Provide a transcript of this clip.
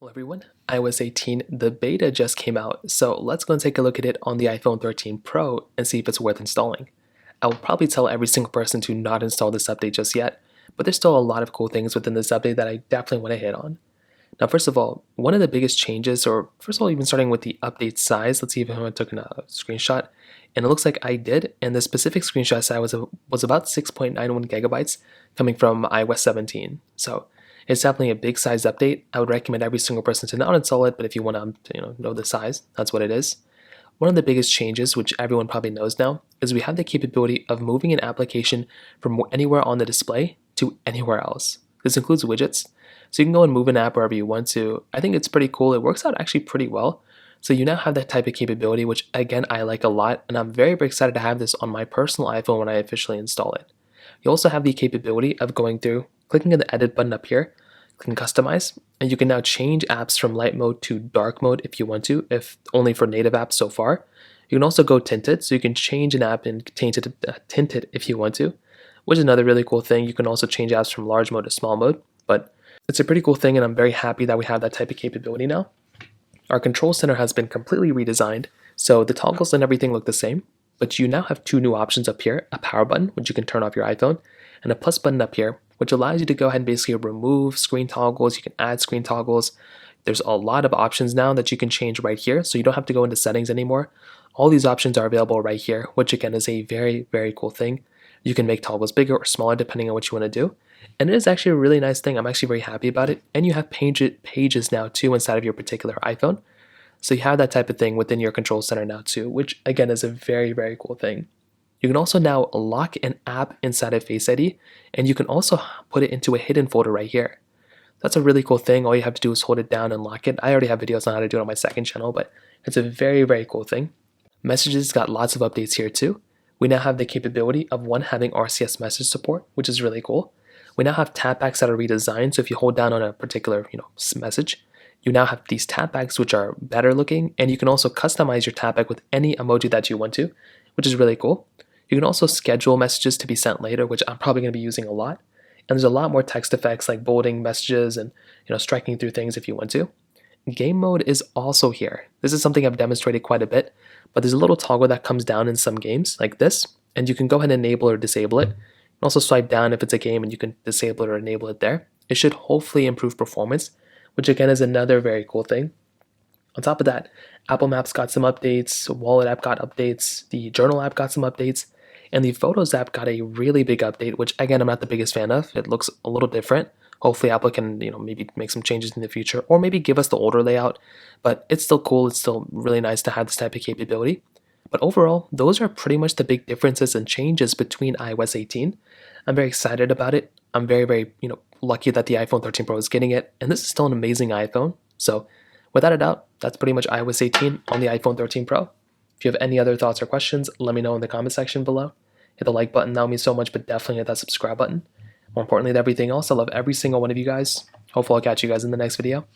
Hello everyone, iOS 18, the beta just came out, so let's go and take a look at it on the iPhone 13 Pro and see if it's worth installing. I will probably tell every single person to not install this update just yet, but there's still a lot of cool things within this update that I definitely want to hit on. Now first of all, one of the biggest changes, or first of all even starting with the update size, let's see if I took a screenshot, and it looks like I did, and the specific screenshot size was about 6.91 gigabytes coming from iOS 17. So it's definitely a big size update. I would recommend every single person to not install it, but if you want to know the size, that's what it is. One of the biggest changes, which everyone probably knows now, is we have the capability of moving an application from anywhere on the display to anywhere else. This includes widgets, so you can go and move an app wherever you want to. I think it's pretty cool. It works out actually pretty well. So you now have that type of capability, which again, I like a lot, and I'm very, very excited to have this on my personal iPhone when I officially install it. You also have the capability of going through, clicking on the edit button up here, clicking customize, and you can now change apps from light mode to dark mode if you want to, if only for native apps so far. You can also go tinted, so you can change an app and tint it if you want to, which is another really cool thing. You can also change apps from large mode to small mode, but it's a pretty cool thing, and I'm very happy that we have that type of capability now. Our control center has been completely redesigned, so the toggles and everything look the same, but you now have two new options up here, a power button, which you can turn off your iPhone, and a plus button up here, which allows you to go ahead and basically remove screen toggles. You can add screen toggles. There's a lot of options now that you can change right here, so you don't have to go into settings anymore. All these options are available right here, which again is a very, very cool thing. You can make toggles bigger or smaller depending on what you want to do. And it is actually a really nice thing. I'm actually very happy about it. And you have pages now too inside of your particular iPhone. So you have that type of thing within your control center now too, which again is a very, very cool thing. You can also now lock an app inside of Face ID, and you can also put it into a hidden folder right here. That's a really cool thing. All you have to do is hold it down and lock it. I already have videos on how to do it on my second channel, but it's a very, very cool thing. Messages got lots of updates here too. We now have the capability of having RCS message support, which is really cool. We now have tapbacks that are redesigned, so if you hold down on a particular message, you now have these tapbacks which are better looking, and you can also customize your tapback with any emoji that you want to, which is really cool. You can also schedule messages to be sent later, which I'm probably going to be using a lot. And there's a lot more text effects like bolding messages and striking through things if you want to. Game mode is also here. This is something I've demonstrated quite a bit, but there's a little toggle that comes down in some games like this, and you can go ahead and enable or disable it. You can also swipe down if it's a game and you can disable it or enable it there. It should hopefully improve performance, which again is another very cool thing. On top of that, Apple Maps got some updates, Wallet app got updates, the Journal app got some updates, and the Photos app got a really big update, which again, I'm not the biggest fan of. It looks a little different. Hopefully Apple can, maybe make some changes in the future, or maybe give us the older layout, but it's still cool. It's still really nice to have this type of capability. But overall, those are pretty much the big differences and changes between iOS 18. I'm very excited about it. I'm very, very, lucky that the iPhone 13 Pro is getting it, and this is still an amazing iPhone. So without a doubt, that's pretty much iOS 18 on the iPhone 13 Pro. If you have any other thoughts or questions, let me know in the comment section below. Hit the like button, that would mean so much, but definitely hit that subscribe button. More importantly than everything else, I love every single one of you guys. Hopefully I'll catch you guys in the next video.